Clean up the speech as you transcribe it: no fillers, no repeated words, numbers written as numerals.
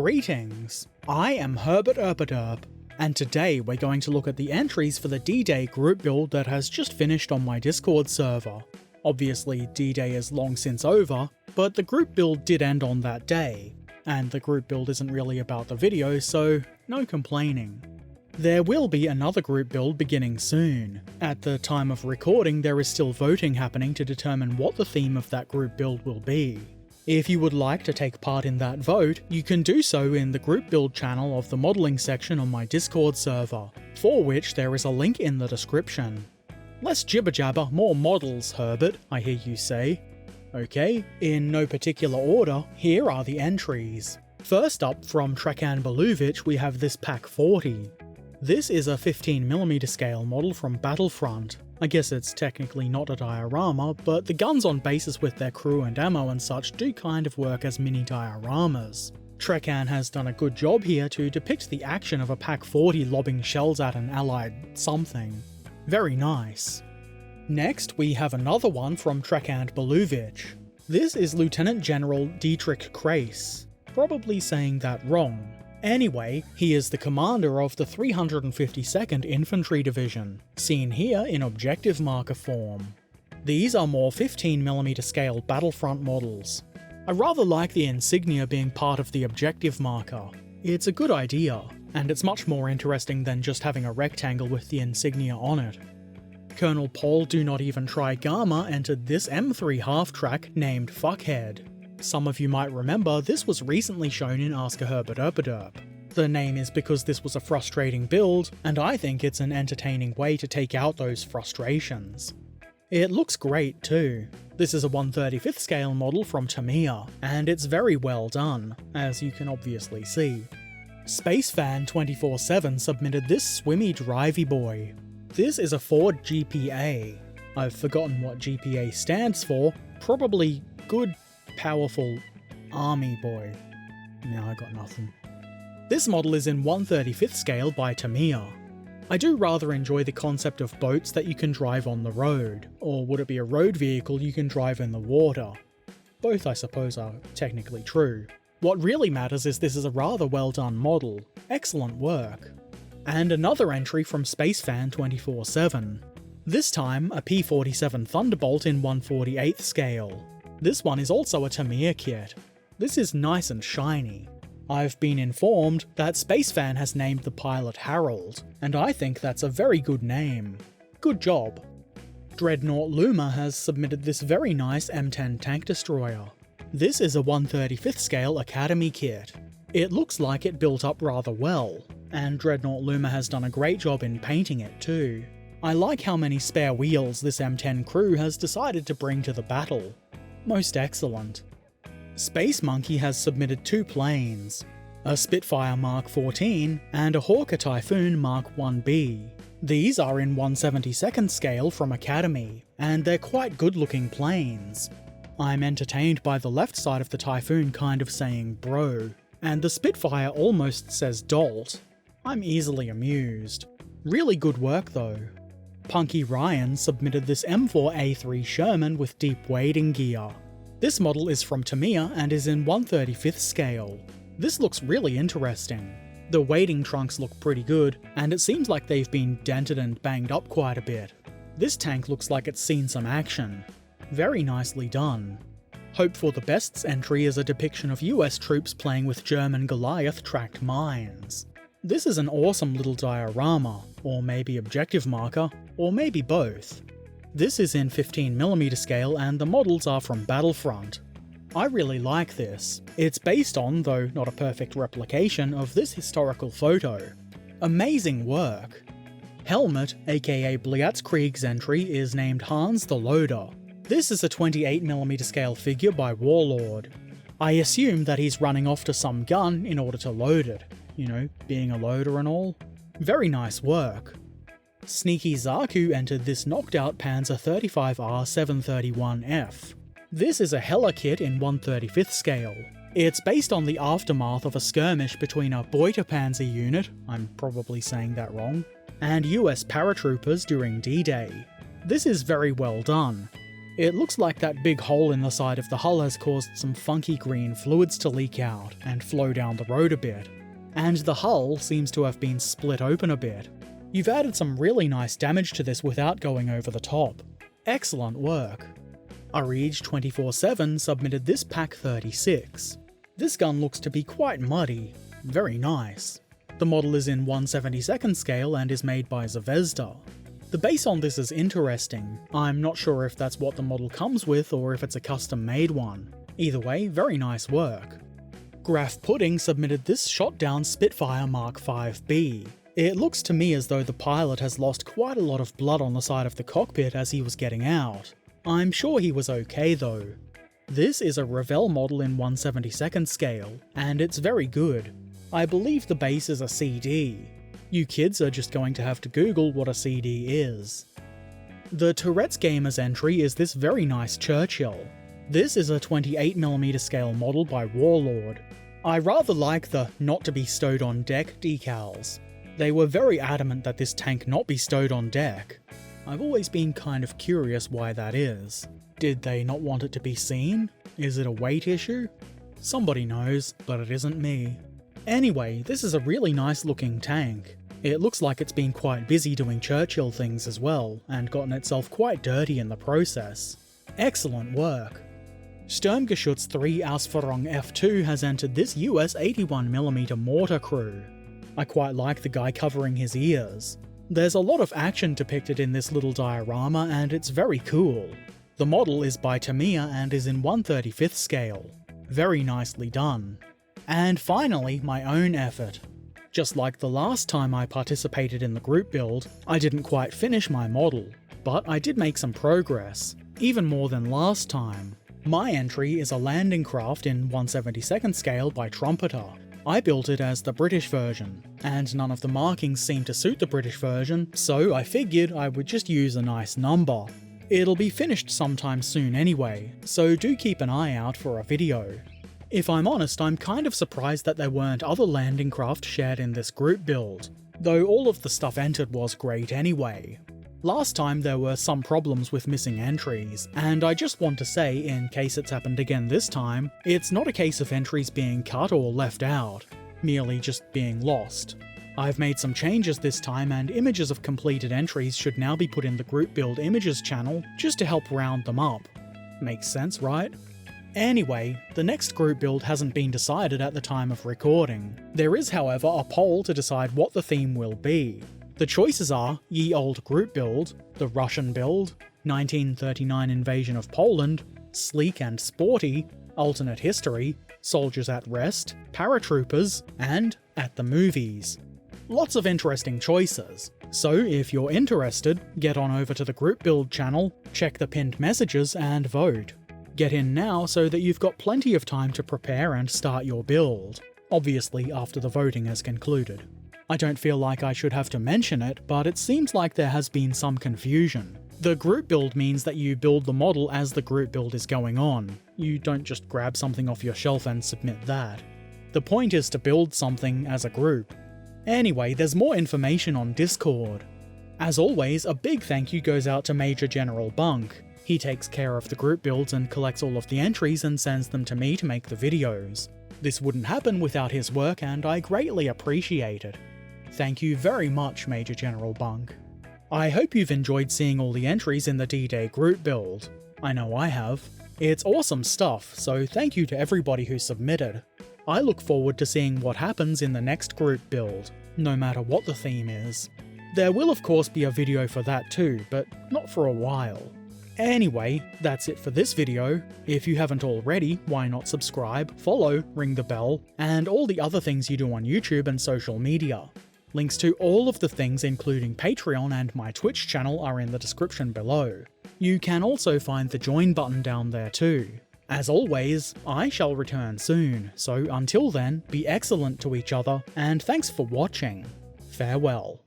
Greetings, I am Herbert Erpaderp, and today we're going to look at the entries for the D-Day group build that has just finished on my Discord server. Obviously, D-Day is long since over, but the group build did end on that day, and the group build isn't really about the video, so no complaining. There will be another group build beginning soon. At the time of recording, there is still voting happening to determine what the theme of that group build will be. If you would like to take part in that vote, you can do so in the group build channel of the modelling section on my Discord server, for which there is a link in the description. Less jibber jabber, more models, Herbert, I hear you say. Okay, in no particular order, here are the entries. First up, from Lebowitz, we have this Pack 40. This is a 15mm scale model from Battlefront. I guess it's technically not a diorama, but the guns on bases with their crew and ammo and such do kind of work as mini dioramas. Trekkan has done a good job here to depict the action of a Pack 40 lobbing shells at an allied something. Very nice. Next, we have another one from Lebowitz. This is Lieutenant General Dietrich Krase. Probably saying that wrong. Anyway, he is the commander of the 352nd Infantry Division, seen here in objective marker form. These are more 15mm scale Battlefront models. I rather like the insignia being part of the objective marker. It's a good idea, and it's much more interesting than just having a rectangle with the insignia on it. Colonel Paul Do Not Even Try Gamma entered this M3 half-track named Fuckhead. Some of you might remember this was recently shown in Ask a Herbert Erpaderp. The name is because this was a frustrating build, and I think it's an entertaining way to take out those frustrations. It looks great too. This is a 1/35th scale model from Tamiya, and it's very well done, as you can obviously see. SpaceFan247 submitted this swimmy drivey boy. This is a Ford GPA. I've forgotten what GPA stands for, probably Good Powerful Army Boy. No, I got nothing. This model is in 1/35th scale by Tamiya. I do rather enjoy the concept of boats that you can drive on the road, or would it be a road vehicle you can drive in the water? Both I suppose are technically true. What really matters is this is a rather well done model. Excellent work. And another entry from SpaceFan247. This time a P-47 Thunderbolt in 1/48th scale. This one is also a Tamiya kit. This is nice and shiny. I've been informed that SpaceFan has named the pilot Harold, and I think that's a very good name. Good job. Dreadnought Luma has submitted this very nice M10 tank destroyer. This is a 1/35th scale Academy kit. It looks like it built up rather well, and Dreadnought Luma has done a great job in painting it too. I like how many spare wheels this M10 crew has decided to bring to the battle. Most excellent. Space Monkey has submitted two planes, a Spitfire Mark 14 and a Hawker Typhoon Mark 1B. These are in 1/72nd scale from Academy, and they're quite good looking planes. I'm entertained by the left side of the Typhoon kind of saying bro, and the Spitfire almost says dolt. I'm easily amused. Really good work though. Punky Ryan submitted this M4A3 Sherman with deep wading gear. This model is from Tamiya and is in 1/35th scale. This looks really interesting. The wading trunks look pretty good, and it seems like they've been dented and banged up quite a bit. This tank looks like it's seen some action. Very nicely done. Hope for the Best's entry is a depiction of US troops playing with German Goliath tracked mines. This is an awesome little diorama, or maybe objective marker, or maybe both. This is in 15mm scale and the models are from Battlefront. I really like this. It's based on, though not a perfect replication, of this historical photo. Amazing work. Helmet, aka Blitzkrieg's entry, is named Hans the Loader. This is a 28mm scale figure by Warlord. I assume that he's running off to some gun in order to load it. You know, being a loader and all. Very nice work. Sneaky Zaku entered this knocked out Panzer 35R 731F. This is a Hella kit in 1/35th scale. It's based on the aftermath of a skirmish between a Beutepanzer unit, I'm probably saying that wrong, and US paratroopers during D-Day. This is very well done. It looks like that big hole in the side of the hull has caused some funky green fluids to leak out and flow down the road a bit. And the hull seems to have been split open a bit. You've added some really nice damage to this without going over the top. Excellent work. Arige247 submitted this Pack 36. This gun looks to be quite muddy. Very nice. The model is in 1/72nd scale and is made by Zvezda. The base on this is interesting. I'm not sure if that's what the model comes with or if it's a custom made one. Either way, very nice work. Graph Pudding submitted this shot down Spitfire Mark 5B. It looks to me as though the pilot has lost quite a lot of blood on the side of the cockpit as he was getting out. I'm sure he was okay though. This is a Revell model in 1/72nd scale, and it's very good. I believe the base is a CD. You kids are just going to have to Google what a CD is. The Torrance Gamers entry is this very nice Churchill. This is a 28mm scale model by Warlord. I rather like the not to be stowed on deck decals. They were very adamant that this tank not be stowed on deck. I've always been kind of curious why that is. Did they not want it to be seen? Is it a weight issue? Somebody knows, but it isn't me. Anyway, this is a really nice looking tank. It looks like it's been quite busy doing Churchill things as well, and gotten itself quite dirty in the process. Excellent work. Sturmgeschütz 3 Ausführung F2 has entered this US 81mm mortar crew. I quite like the guy covering his ears. There's a lot of action depicted in this little diorama and it's very cool. The model is by Tamiya and is in 1/35th scale. Very nicely done. And finally, my own effort. Just like the last time I participated in the group build, I didn't quite finish my model, but I did make some progress, even more than last time. My entry is a landing craft in 1/72nd scale by Trumpeter. I built it as the British version, and none of the markings seem to suit the British version, so I figured I would just use a nice number. It'll be finished sometime soon anyway, so do keep an eye out for a video. If I'm honest, I'm kind of surprised that there weren't other landing craft shared in this group build, though all of the stuff entered was great anyway. Last time there were some problems with missing entries, and I just want to say, in case it's happened again this time, it's not a case of entries being cut or left out, merely just being lost. I've made some changes this time and images of completed entries should now be put in the group build images channel just to help round them up. Makes sense, right? Anyway, the next group build hasn't been decided at the time of recording. There is, however, a poll to decide what the theme will be. The choices are Ye Olde Group Build, the Russian Build, 1939 Invasion of Poland, Sleek and Sporty, Alternate History, Soldiers at Rest, Paratroopers, and At the Movies. Lots of interesting choices. So if you're interested, get on over to the group build channel, check the pinned messages and vote. Get in now so that you've got plenty of time to prepare and start your build, obviously after the voting has concluded. I don't feel like I should have to mention it, but it seems like there has been some confusion. The group build means that you build the model as the group build is going on. You don't just grab something off your shelf and submit that. The point is to build something as a group. Anyway, there's more information on Discord. As always, a big thank you goes out to Major General Bunk. He takes care of the group builds and collects all of the entries and sends them to me to make the videos. This wouldn't happen without his work and I greatly appreciate it. Thank you very much, Major General Bunk. I hope you've enjoyed seeing all the entries in the D-Day group build. I know I have. It's awesome stuff, so thank you to everybody who submitted. I look forward to seeing what happens in the next group build, no matter what the theme is. There will of course be a video for that too, but not for a while. Anyway, that's it for this video. If you haven't already, why not subscribe, follow, ring the bell, and all the other things you do on YouTube and social media. Links to all of the things including Patreon and my Twitch channel are in the description below. You can also find the join button down there too. As always, I shall return soon, so until then, be excellent to each other, and thanks for watching. Farewell.